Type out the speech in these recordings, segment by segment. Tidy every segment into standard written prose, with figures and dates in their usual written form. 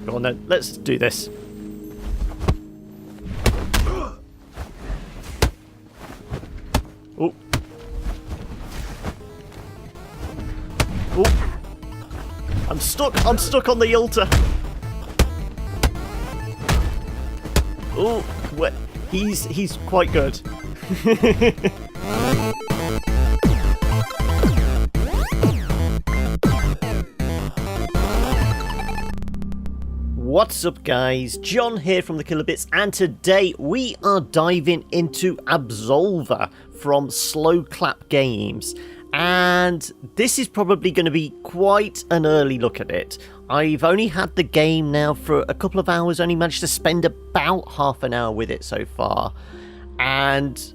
Go on then, let's do this. Oh. Oh. I'm stuck on the altar. Oh, he's quite good. What's up guys, John here from the Killer Bits, and today we are diving into Absolver from Sloclap Games. And this is probably going to be quite an early look at it. I've only had the game now for a couple of hours, only managed to spend about half an hour with it so far. And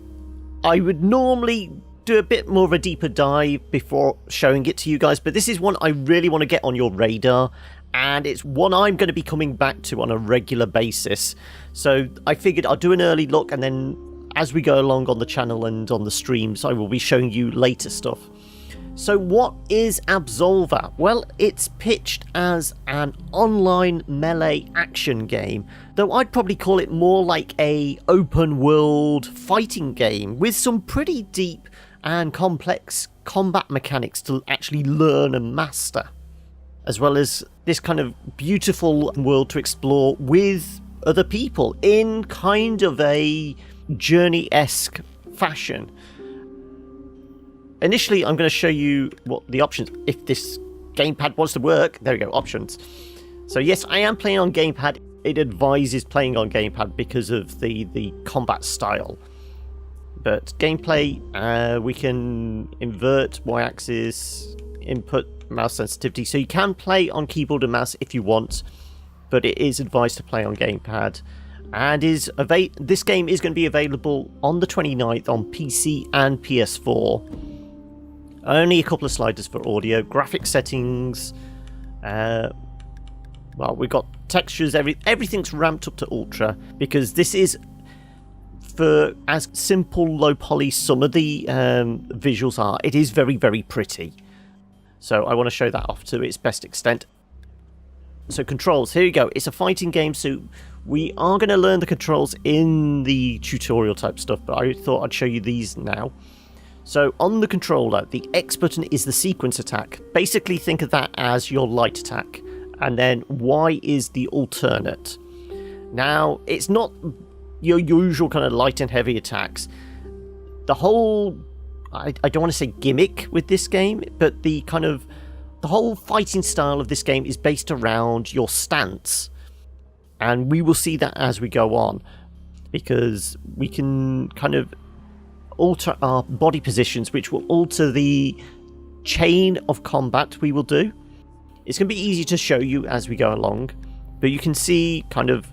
I would normally do a bit more of a deeper dive before showing it to you guys, but this is one I really want to get on your radar. And it's one I'm going to be coming back to on a regular basis. So I figured I'll do an early look, and then as we go along on the channel and on the streams, I will be showing you later stuff. So what is Absolver? Well, it's pitched as an online melee action game, though I'd probably call it more like a open world fighting game with some pretty deep and complex combat mechanics to actually learn and master, as well as this kind of beautiful world to explore with other people in kind of a journey-esque fashion. Initially, I'm going to show you what the options, if this gamepad wants to work. There we go, options. So yes, I am playing on gamepad. It advises playing on gamepad because of the combat style. But gameplay, we can invert y-axis, input mouse sensitivity, so you can play on keyboard and mouse if you want, but it is advised to play on gamepad. And this game is going to be available on the 29th on PC and PS4. Only a couple of sliders for audio, graphic settings. Well, we've got textures, everything's ramped up to ultra, because this is, for as simple low poly some of the visuals are, it is very, very pretty. So I want to show that off to its best extent. So controls, here you go. It's a fighting game, so we are going to learn the controls in the tutorial type stuff, but I thought I'd show you these now. So on the controller, the X button is the sequence attack. Basically think of that as your light attack, and then Y is the alternate. Now, it's not your usual kind of light and heavy attacks. The whole, I don't want to say gimmick with this game, but the whole fighting style of this game is based around your stance. And we will see that as we go on, because we can kind of alter our body positions, which will alter the chain of combat we will do. It's going to be easy to show you as we go along, but you can see kind of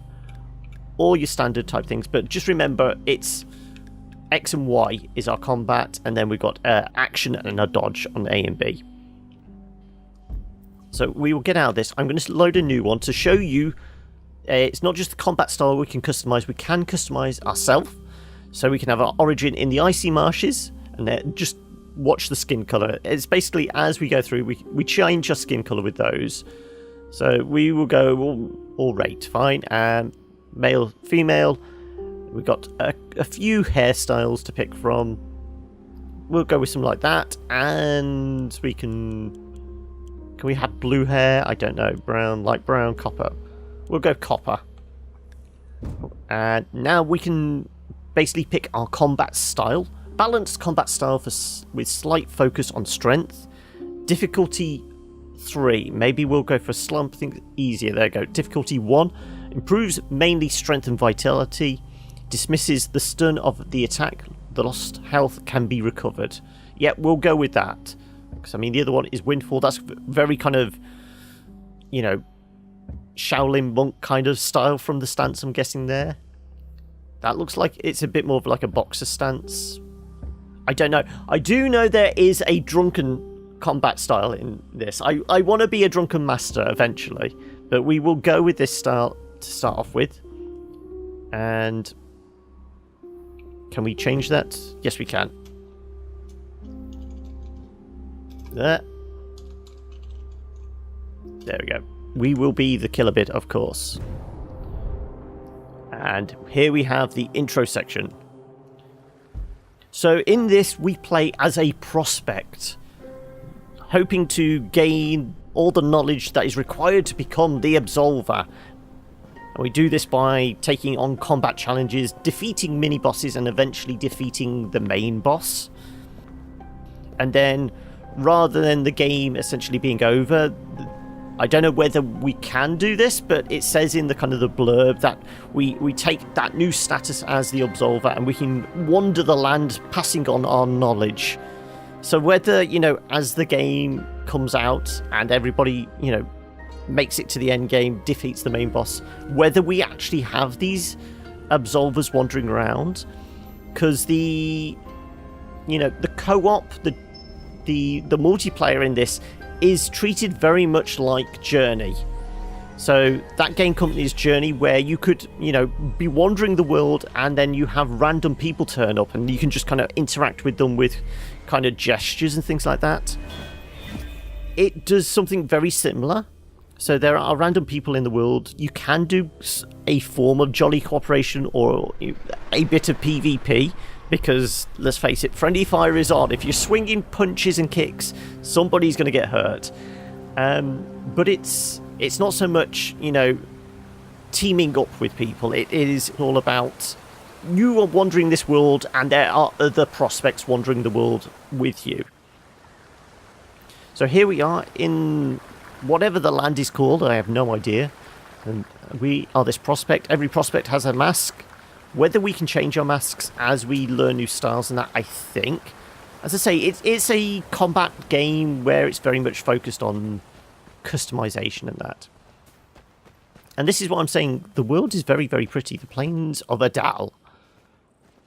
all your standard type things. But just remember, it's X and Y is our combat, and then we've got action and a dodge on A and B. So we will get out of this. I'm going to load a new one to show you. It's not just the combat style we can customize. We can customize ourselves. So we can have our origin in the icy marshes, and then just watch the skin color. It's basically, as we go through, we change our skin color with those. So we will go all rate, fine. Male, female. We've got a few hairstyles to pick from. We'll go with some like that, and we can we have blue hair? I don't know. Brown, light brown, copper. We'll go copper. And now we can basically pick our combat style. Balanced combat style with slight focus on strength. Difficulty 3. Maybe we'll go for something easier. There we go. Difficulty 1. Improves mainly strength and vitality. Dismisses the stun of the attack. The lost health can be recovered. Yeah, we'll go with that. Because, I mean, the other one is Windfall. That's very kind of, you know, Shaolin monk kind of style from the stance, I'm guessing there. That looks like it's a bit more of like a boxer stance. I don't know. I do know there is a drunken combat style in this. I want to be a drunken master eventually, but we will go with this style to start off with. And can we change that? Yes, we can. There we go. we will be the killer bit, of course. And here we have the intro section. So in this, we play as a prospect, hoping to gain all the knowledge that is required to become the Absolver. And we do this by taking on combat challenges, defeating mini-bosses, and eventually defeating the main boss. And then, rather than the game essentially being over, I don't know whether we can do this, but it says in the kind of the blurb that we take that new status as the Absolver and we can wander the land passing on our knowledge. So whether, you know, as the game comes out and everybody, you know, makes it to the end game, defeats the main boss, whether we actually have these Absolvers wandering around, because the, you know, the co-op, the multiplayer in this is treated very much like Journey. So that game company's Journey, where you could, you know, be wandering the world and then you have random people turn up and you can just kind of interact with them with kind of gestures and things like that. It does something very similar. So there are random people in the world. You can do a form of jolly cooperation or a bit of PvP, because let's face it, friendly fire is on. If you're swinging punches and kicks, somebody's going to get hurt. But it's not so much, you know, teaming up with people. It is all about you are wandering this world and there are other prospects wandering the world with you. So here we are in whatever the land is called, I have no idea. And we are this prospect. Every prospect has a mask. Whether we can change our masks as we learn new styles and that, I think. As I say, it's a combat game where it's very much focused on customization and that. And this is what I'm saying. The world is very, very pretty. The plains of Adal.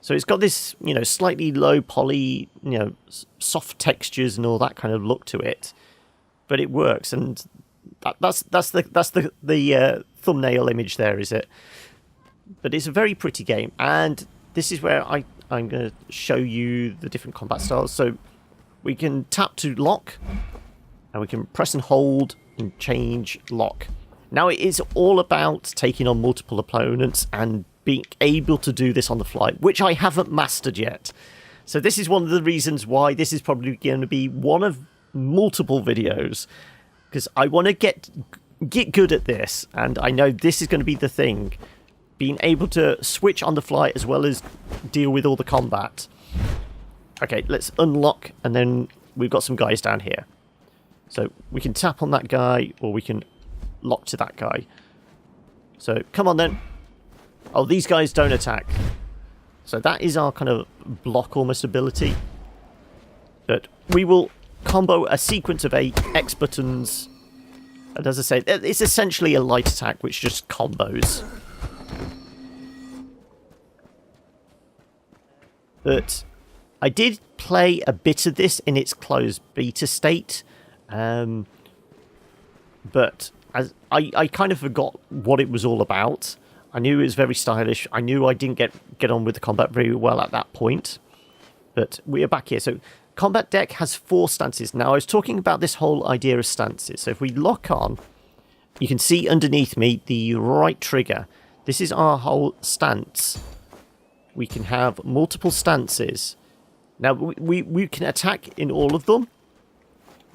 So it's got this, you know, slightly low poly, you know, soft textures and all that kind of look to it. But it works, and that's the thumbnail image there, is it? But it's a very pretty game, and this is where I'm going to show you the different combat styles. So we can tap to lock, and we can press and hold and change lock. Now it is all about taking on multiple opponents and being able to do this on the fly, which I haven't mastered yet. So this is one of the reasons why this is probably going to be one of multiple videos, because I want to get good at this, and I know this is going to be the thing, being able to switch on the fly as well as deal with all the combat. Okay, let's unlock, and then we've got some guys down here. So we can tap on that guy, or we can lock to that guy. So come on then. Oh, these guys don't attack. So that is our kind of block almost ability. But we will combo a sequence of 8 X buttons, and as I say, it's essentially a light attack which just combos. But I did play a bit of this in its closed beta state, but as I kind of forgot what it was all about. I knew it was very stylish. I knew I didn't get on with the combat very well at that point, but we are back here. So combat deck has 4 stances. Now, I was talking about this whole idea of stances. So if we lock on, you can see underneath me the right trigger. This is our whole stance. We can have multiple stances. Now, we can attack in all of them.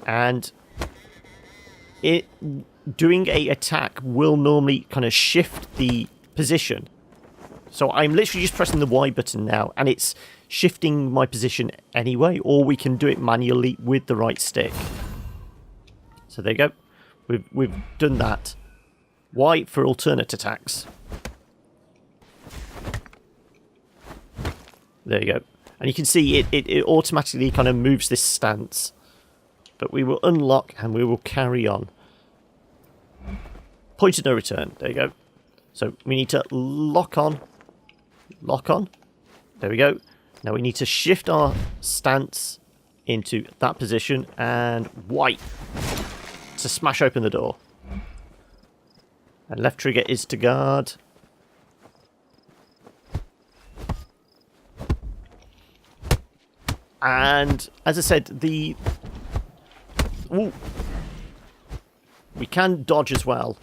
And doing a attack will normally kind of shift the position. So I'm literally just pressing the Y button now, and it's shifting my position anyway, or we can do it manually with the right stick. So there you go. We've done that. Y for alternate attacks. There you go. And you can see it automatically kind of moves this stance. But we will unlock and we will carry on. Point of no return. There you go. So we need to lock on. Lock on. There we go. Now we need to shift our stance into that position and Y to smash open the door. And left trigger is to guard. And as I said, we we can dodge as well.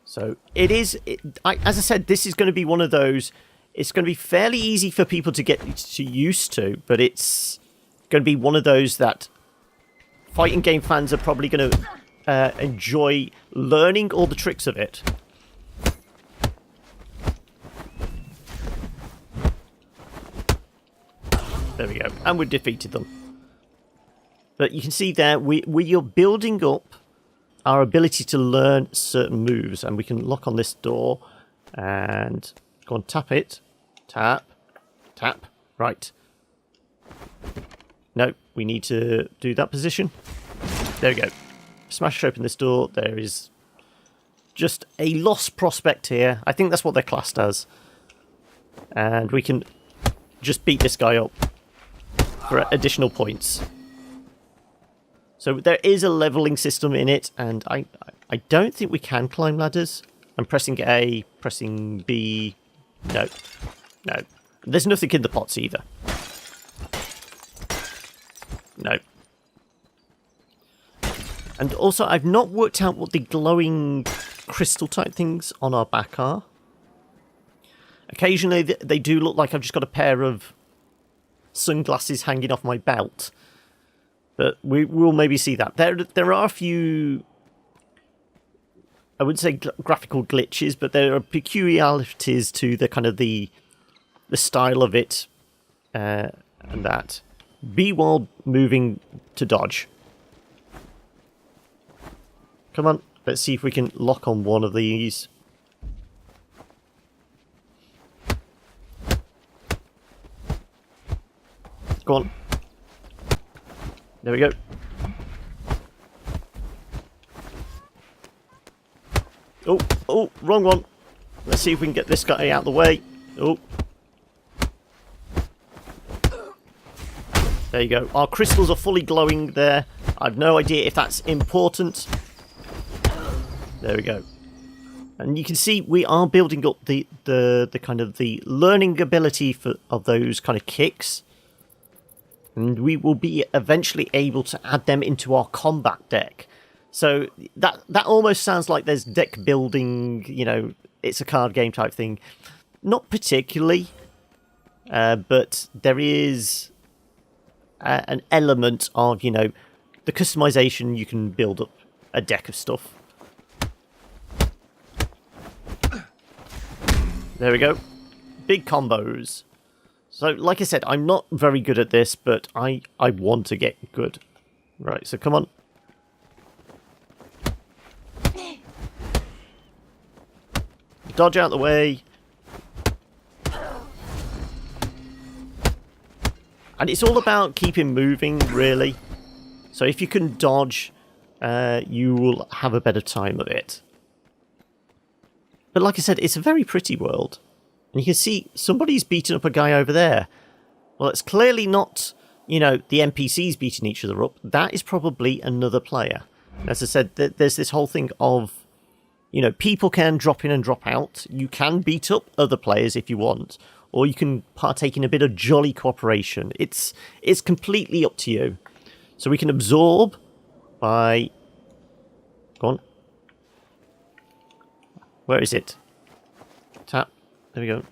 So it is, as I said, this is going to be one of those, it's going to be fairly easy for people to get used to, but it's going to be one of those that fighting game fans are probably going to enjoy learning all the tricks of it. There we go, and we've defeated them. But you can see there, we are building up our ability to learn certain moves, and we can lock on this door and go and tap it. Tap, tap, right. No, we need to do that position. There we go. Smash open this door. There is just a lost prospect here. I think that's what they're classed as. And we can just beat this guy up for additional points. So there is a leveling system in it, and I don't think we can climb ladders. I'm pressing A, pressing B. No. No. There's nothing in the pots either. No. And also, I've not worked out what the glowing crystal type things on our back are. Occasionally, they do look like I've just got a pair of sunglasses hanging off my belt. But we will maybe see that. There are a few, I wouldn't say graphical glitches, but there are peculiarities to the kind of the style of it and that. B while moving to dodge. Come on, let's see if we can lock on one of these. Go on. There we go. Oh, oh, wrong one. Let's see if we can get this guy out of the way. Oh. There you go. Our crystals are fully glowing there. I've no idea if that's important. There we go. And you can see we are building up the kind of the learning ability of those kind of kicks. And we will be eventually able to add them into our combat deck. So that almost sounds like there's deck building, you know, it's a card game type thing. Not particularly, but there is an element of, you know, the customization. You can build up a deck of stuff. There we go. Big combos. So, like I said, I'm not very good at this, but I want to get good. Right, so come on. Dodge out the way. And it's all about keeping moving, really. So if you can dodge, you will have a better time of it. But like I said, it's a very pretty world. And you can see somebody's beating up a guy over there. Well, it's clearly not, you know, the NPCs beating each other up. That is probably another player. As I said, there's this whole thing of, you know, people can drop in and drop out. You can beat up other players if you want. Or you can partake in a bit of jolly cooperation. It's completely up to you. So we can absorb by... Go on. Where is it? Tap. There we go.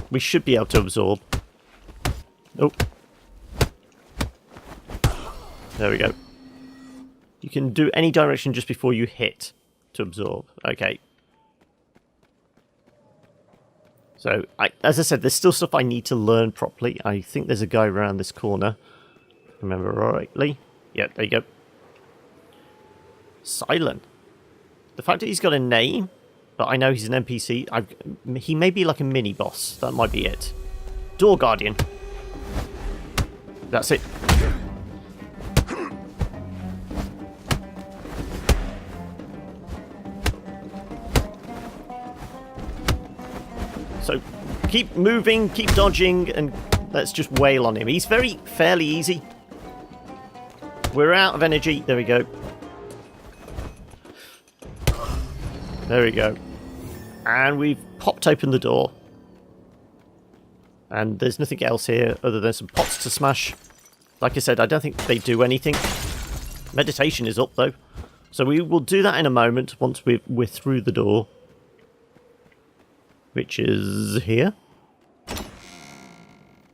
We should be able to absorb. Oh. There we go. You can do any direction just before you hit to absorb. Okay. So, as I said, there's still stuff I need to learn properly. I think there's a guy around this corner. Remember rightly? Yeah, there you go. Silent. The fact that he's got a name, but I know he's an NPC, he may be like a mini-boss. That might be it. Door Guardian. That's it. So, keep moving, keep dodging, and let's just wail on him. He's fairly easy. We're out of energy. There we go. There we go. And we've popped open the door. And there's nothing else here other than some pots to smash. Like I said, I don't think they do anything. Meditation is up, though. So we will do that in a moment once we're through the door. Which is here.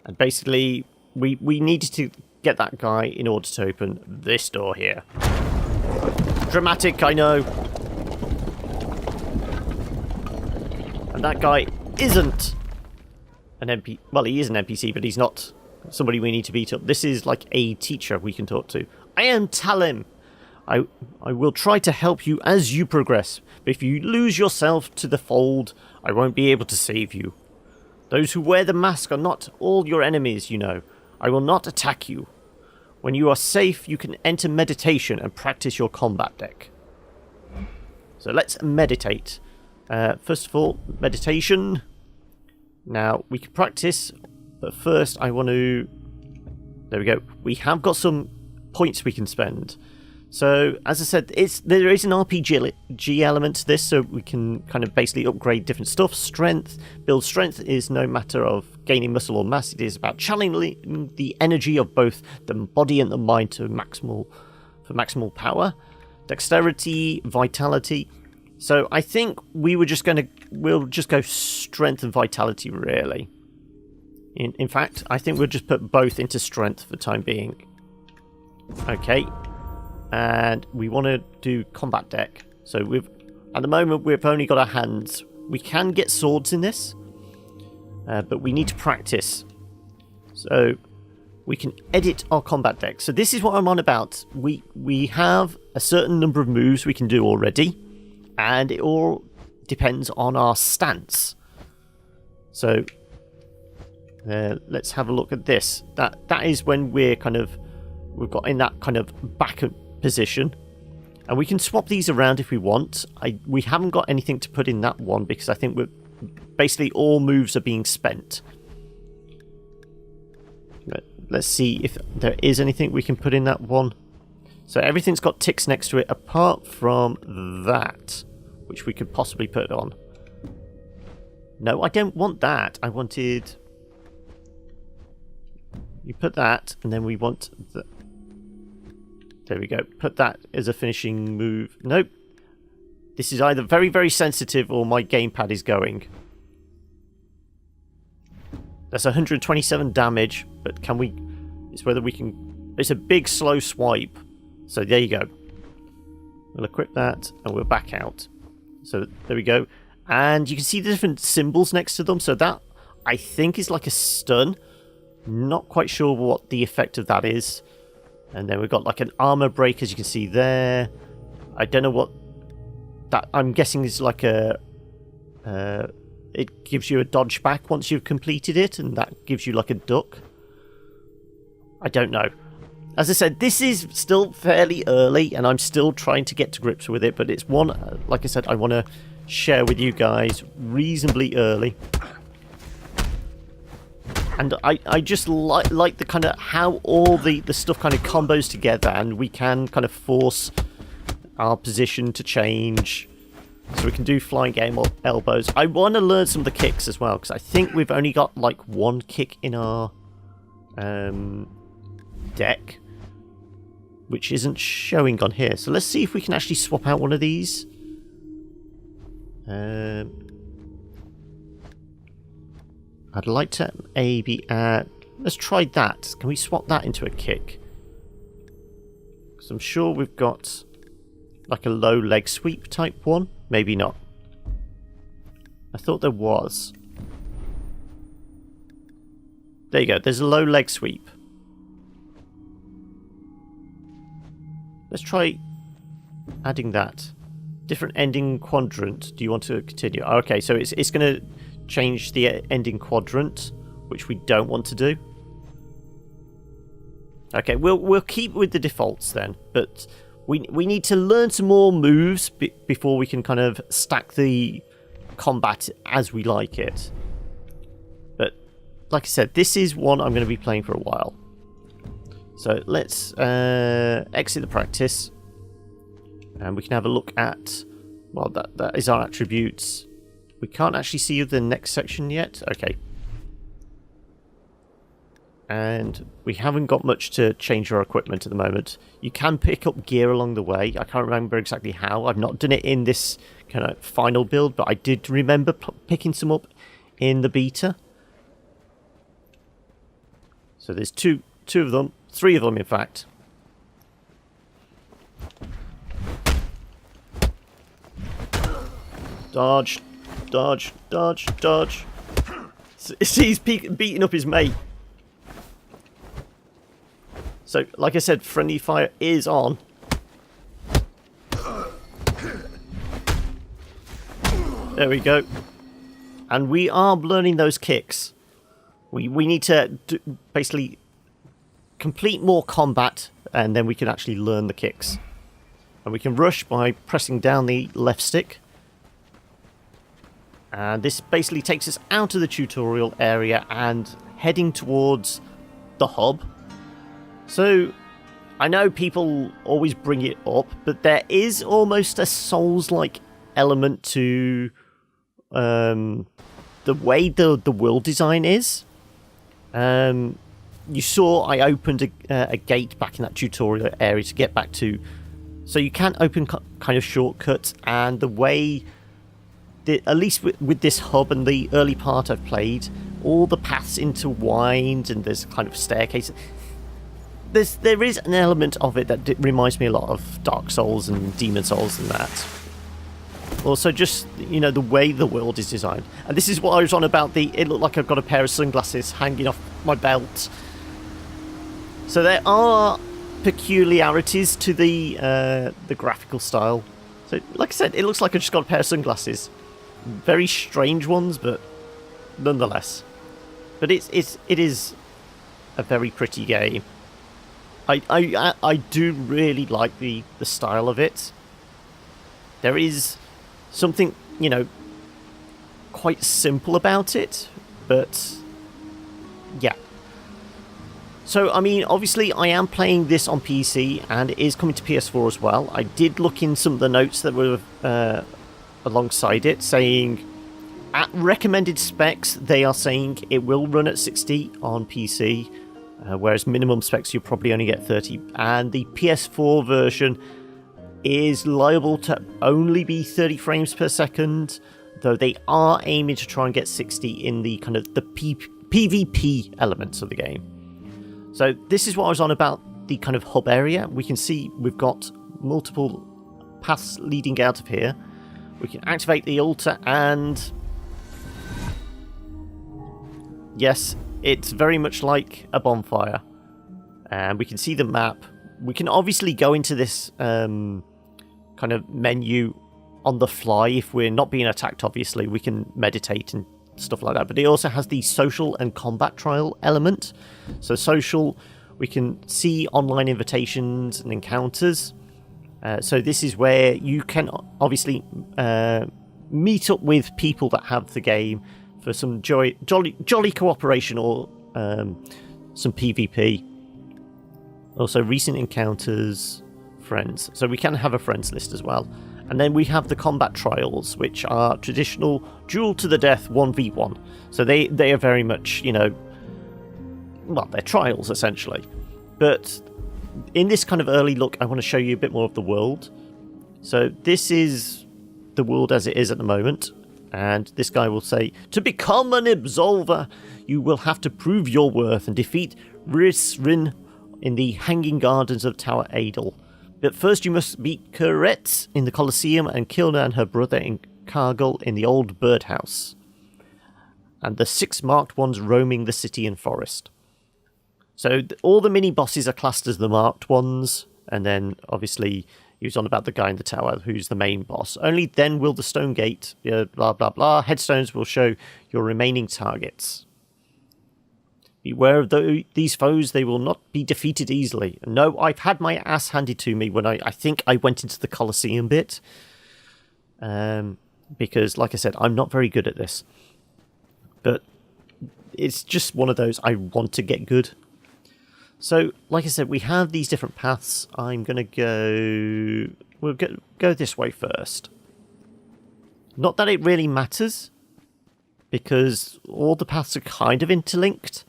And basically, we needed to get that guy in order to open this door here. Dramatic, I know. And that guy isn't an NPC. Well, he is an NPC, but he's not somebody we need to beat up. This is like a teacher we can talk to. I am Talim. I will try to help you as you progress, but if you lose yourself to the fold, I won't be able to save you. Those who wear the mask are not all your enemies, you know. I will not attack you. When you are safe, you can enter meditation and practice your combat deck. So let's meditate. First of all, meditation. Now, we can practice, but first I want to... There we go. We have got some points we can spend. So, as I said, there is an RPG element to this, so we can kind of basically upgrade different stuff. Strength, build strength is no matter of gaining muscle or mass. It is about channeling the energy of both the body and the mind to maximal power. Dexterity, vitality. So I think we'll just go strength and vitality, really. In fact, I think we'll just put both into strength for the time being. Okay. And we want to do combat deck. So at the moment we've only got our hands. We can get swords in this, but we need to practice. So we can edit our combat deck. So this is what I'm on about. We have a certain number of moves we can do already, and it all depends on our stance. So let's have a look at this. That is when we've got in that kind of back position, and we can swap these around if we want. We haven't got anything to put in that one because I think basically all moves are being spent. But let's see if there is anything we can put in that one. So everything's got ticks next to it apart from that, which we could possibly put on. No, I don't want that. I wanted... You put that, and then we want the... There we go. Put that as a finishing move. Nope. This is either very, very sensitive or my gamepad is going. That's 127 damage, but can we... It's whether we can... It's a big, slow swipe. So there you go. We'll equip that, and we'll back out. So there we go. And you can see the different symbols next to them. So that, I think, is like a stun. Not quite sure what the effect of that is. And then we've got like an armor break, as you can see there. I don't know what that... I'm guessing is like a... it gives you a dodge back once you've completed it, and that gives you like a duck. I don't know. As I said, this is still fairly early, and I'm still trying to get to grips with it, but it's one, like I said, I want to share with you guys reasonably early. And I just like the kind of how all the stuff kind of combos together, and we can kind of force our position to change. So we can do flying elbows. I want to learn some of the kicks as well, because I think we've only got like one kick in our deck, which isn't showing on here. So let's see if we can actually swap out one of these. I'd like to maybe add... Let's try that. Can we swap that into a kick? Because I'm sure we've got like a low leg sweep type one. Maybe not. I thought there was. There you go. There's a low leg sweep. Let's try adding that. Different ending quadrant. Do you want to continue? Okay, so it's going to change the ending quadrant, which we don't want to do. Okay, we'll keep with the defaults then, but we need to learn some more moves before we can kind of stack the combat as we like it. But like I said, this is one I'm going to be playing for a while. So let's exit the practice, and we can have a look at, well, that is our attributes. We can't actually see the next section yet. Okay. and we haven't got much to change our equipment at the moment. You can pick up gear along the way. I can't remember exactly how. I've not done it in this kind of final build, but I did remember picking some up in the beta. So there's two of them, 3 of them in fact. Dodge, dodge, dodge, dodge. He's beating up his mate. So, like I said, friendly fire is on. There we go. And we are learning those kicks. We need to basically complete more combat, and then we can actually learn the kicks. And we can rush by pressing down the left stick. And this basically takes us out of the tutorial area and heading towards the hub. So, I know people always bring it up, but there is almost a Souls-like element to the way the world design is. You saw I opened a gate back in that tutorial area to get back to... So you can open kind of shortcuts, and the way... at least with this hub and the early part I've played, all the paths intertwined and there's kind of staircase. There is an element of it that reminds me a lot of Dark Souls and Demon Souls and that. Also, just, you know, the way the world is designed. And this is what I was on about, it looked like I've got a pair of sunglasses hanging off my belt. So there are peculiarities to the graphical style. So, like I said, it looks like I've just got a pair of sunglasses. Very strange ones, but nonetheless. But it is a very pretty game. I do really like the style of it. There is something, you know, quite simple about it, but yeah. So, I mean, obviously I am playing this on PC, and it is coming to PS4 as well. I did look in some of the notes that were alongside it, saying at recommended specs they are saying it will run at 60 on PC, whereas minimum specs you probably only get 30, and the PS4 version is liable to only be 30 frames per second, though they are aiming to try and get 60 in the kind of the PvP elements of the game. So this is what I was on about, the kind of hub area. We can see we've got multiple paths leading out of here. We can activate the altar, and yes, it's very much like a bonfire. And we can see the map. We can obviously go into this kind of menu on the fly if we're not being attacked. Obviously, we can meditate and stuff like that. But it also has the social and combat trial element. So social, we can see online invitations and encounters. So this is where you can obviously meet up with people that have the game for some jolly cooperation or some PvP. Also, recent encounters, friends. So we can have a friends list as well. And then we have the combat trials, which are traditional duel to the death 1v1. So they are very much, you know, well, they're trials essentially. But in this kind of early look, I want to show you a bit more of the world. So this is the world as it is at the moment. And this guy will say, to become an Absolver, you will have to prove your worth and defeat Rin in the Hanging Gardens of Tower Adel. But first you must beat Kuretz in the Colosseum and Kilna and her brother in Kargul in the Old Birdhouse. And the 6 marked ones roaming the city and forest. So all the mini-bosses are classed as the marked ones, and then obviously he was on about the guy in the tower who's the main boss. Only then will the stone gate, blah blah blah, headstones will show your remaining targets. Beware of these foes, they will not be defeated easily. No, I've had my ass handed to me when I think I went into the Colosseum bit. Because, like I said, I'm not very good at this. But it's just one of those, I want to get good. So, like I said, we have these different paths. I'm going to go... We'll go this way first. Not that it really matters, because all the paths are kind of interlinked.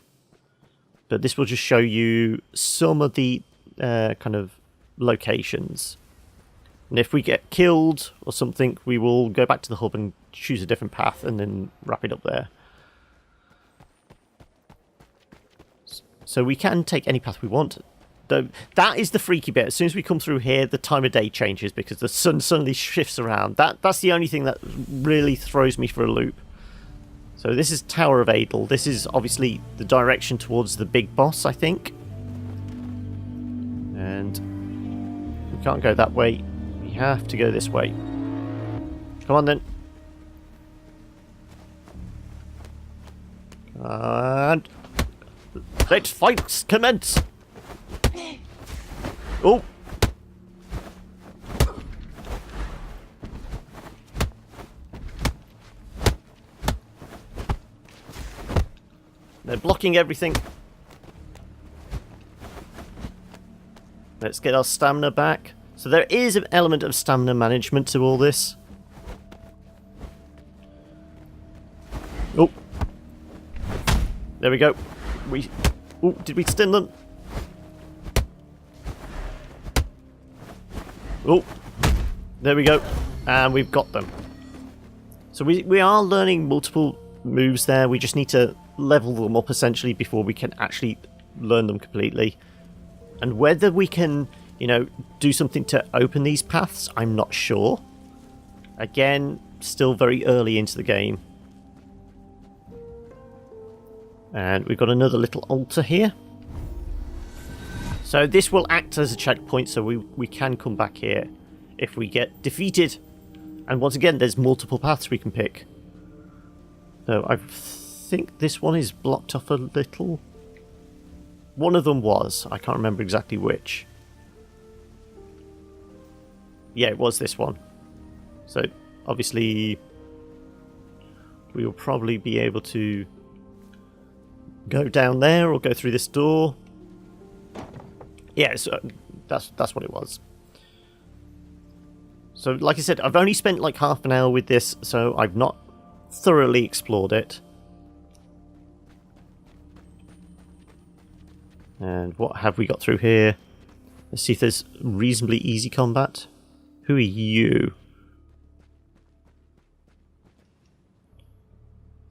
But this will just show you some of the kind of locations. And if we get killed or something, we will go back to the hub and choose a different path and then wrap it up there. So we can take any path we want. Though that is the freaky bit. As soon as we come through here, the time of day changes because the sun suddenly shifts around. That's the only thing that really throws me for a loop. So this is Tower of Adel. This is obviously the direction towards the big boss, I think. And we can't go that way. We have to go this way. Come on then. And let fights commence. Oh. They're blocking everything. Let's get our stamina back. So there is an element of stamina management to all this. Oh. There we go. Oh, did we stun them? Oh. There we go. And we've got them. So we are learning multiple moves there. We just need to level them up essentially before we can actually learn them completely. And whether we can, you know, do something to open these paths, I'm not sure. Again, still very early into the game. And we've got another little altar here. So this will act as a checkpoint, so we can come back here if we get defeated. And once again, there's multiple paths we can pick. So I think this one is blocked off a little. One of them was. I can't remember exactly which. Yeah, it was this one. So obviously we will probably be able to go down there or go through this door. Yeah, so that's what it was. So like I said, I've only spent like half an hour with this, so I've not thoroughly explored it. And what have we got through here? Let's see if there's reasonably easy combat. Who are you?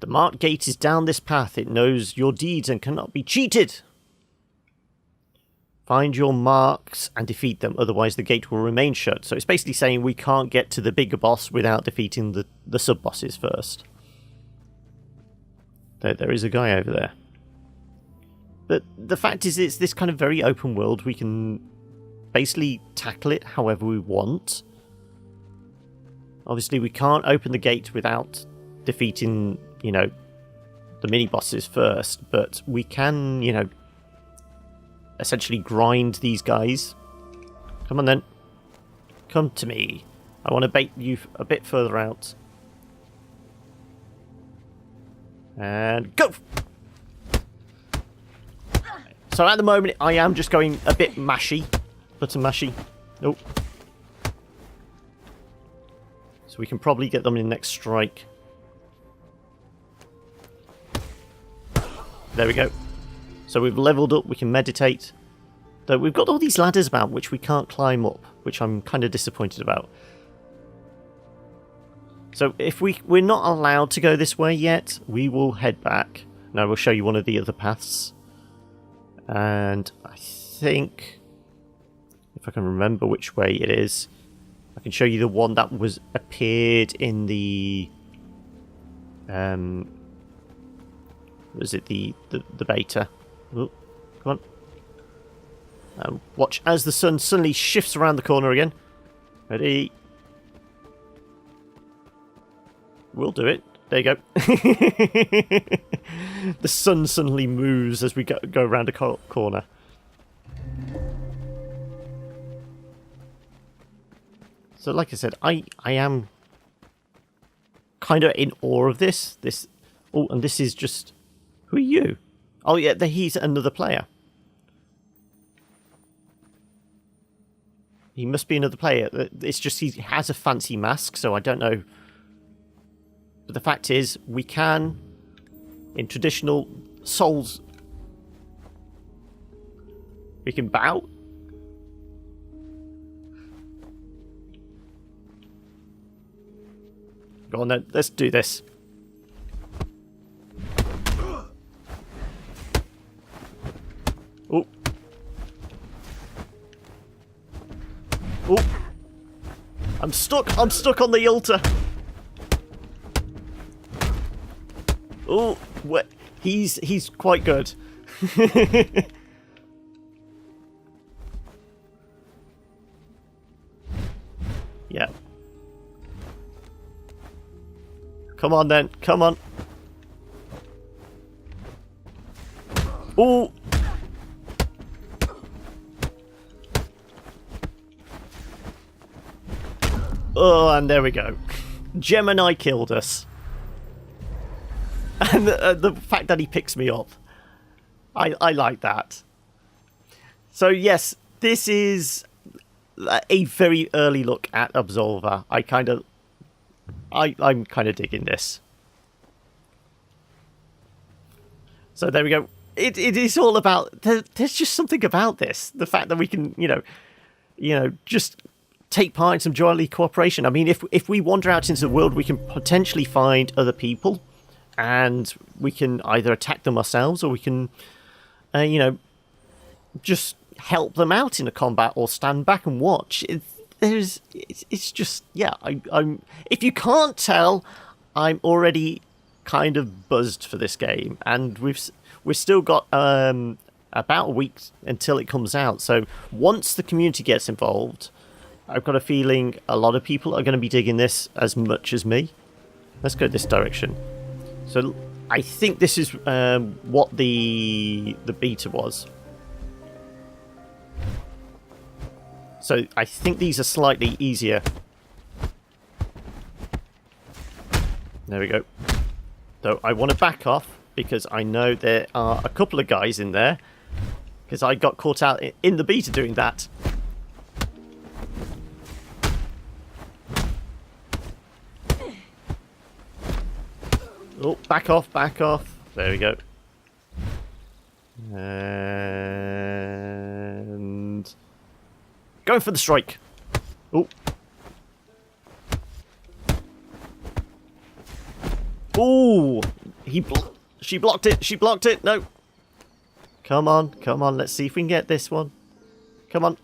The marked gate is down this path. It knows your deeds and cannot be cheated. Find your marks and defeat them, otherwise the gate will remain shut. So it's basically saying we can't get to the bigger boss without defeating the sub-bosses first. There is a guy over there. But the fact is, it's this kind of very open world. We can basically tackle it however we want. Obviously, we can't open the gate without defeating, you know, the mini-bosses first. But we can, you know, essentially grind these guys. Come on then. Come to me. I want to bait you a bit further out. And go! So at the moment, I am just going a bit mashy. Button mashy. Nope. So we can probably get them in the next strike. There we go. So we've leveled up, we can meditate. Though we've got all these ladders about which we can't climb up, which I'm kind of disappointed about. So if we're not allowed to go this way yet, we will head back. Now I will show you one of the other paths. And I think, if I can remember which way it is, I can show you the one that appeared in the was it the beta? Oh, come on. Watch as the sun suddenly shifts around the corner again. Ready? We'll do it. There you go. The sun suddenly moves as we go around a corner. So like I said, I am kind of in awe of this. Oh, and this is just... Who are you? Oh yeah, he's another player. He must be another player. It's just he has a fancy mask, so I don't know. But the fact is, we can, in traditional Souls We can bow. Go on then, let's do this. Oh. Oh. I'm stuck on the altar. Oh, what? He's quite good. Yeah. Come on then, come on. Oh. Oh, and there we go. Gemini killed us. And the fact that he picks me up. I like that. So yes, this is a very early look at Absolver. I'm kind of digging this. So there we go. It is all about... There's just something about this. The fact that we can, you know, just take part in some jointly cooperation. I mean, if we wander out into the world, we can potentially find other people, and we can either attack them ourselves, or we can, you know, just help them out in a combat, or stand back and watch. It's just, yeah. I'm. If you can't tell, I'm already kind of buzzed for this game, and we've still got about a week until it comes out. So once the community gets involved, I've got a feeling a lot of people are going to be digging this as much as me. Let's go this direction. So I think this is what the beta was. So I think these are slightly easier. There we go. Though I want to back off because I know there are a couple of guys in there, because I got caught out in the beta doing that. Oh, back off, back off. There we go. And going for the strike. Oh. Oh, she blocked it. She blocked it. No. Come on, come on. Let's see if we can get this one. Come on.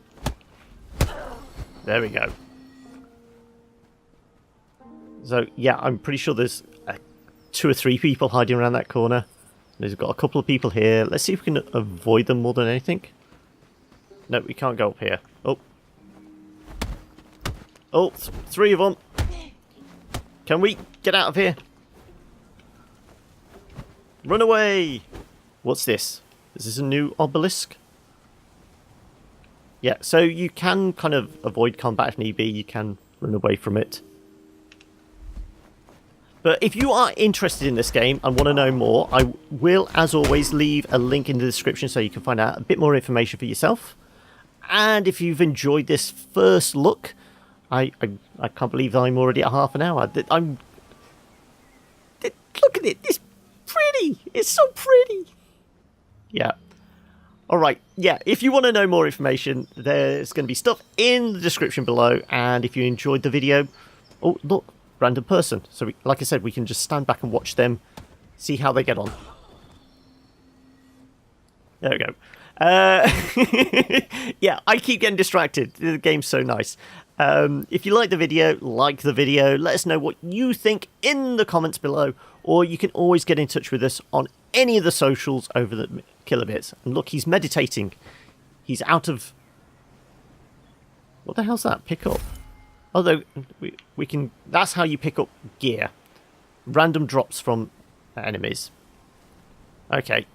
There we go. So, yeah, I'm pretty sure there's 2 or 3 people hiding around that corner. There's got a couple of people here. Let's see if we can avoid them more than anything. No, we can't go up here. Oh. Oh, 3 of them. Can we get out of here? Run away! What's this? Is this a new obelisk? Yeah, so you can kind of avoid combat if need be. You can run away from it. But if you are interested in this game and want to know more, I will, as always, leave a link in the description so you can find out a bit more information for yourself. And if you've enjoyed this first look, I can't believe I'm already at half an hour. Look at it. It's pretty. It's so pretty. Yeah. All right. Yeah. If you want to know more information, there's going to be stuff in the description below. And if you enjoyed the video, oh, look. Random person. So, like I said, we can just stand back and watch them, see how they get on. There we go. Yeah, I keep getting distracted. The game's so nice. If you like the video, like the video. Let us know what you think in the comments below. Or you can always get in touch with us on any of the socials over the kilobits. And look, he's meditating. He's out of... What the hell's that? Pick up. Although, we can... That's how you pick up gear. Random drops from enemies. Okay.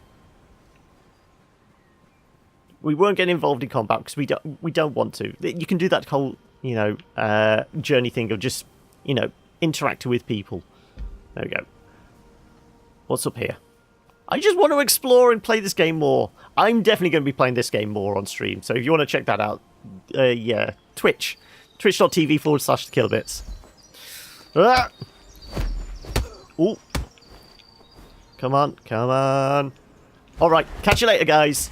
We won't get involved in combat because we don't want to. You can do that whole, you know, journey thing of just, you know, interacting with people. There we go. What's up here? I just want to explore and play this game more. I'm definitely going to be playing this game more on stream. So if you want to check that out, yeah, Twitch. Twitch.tv/thekillbits. Ah! Ooh. Come on, come on. Alright, catch you later, guys.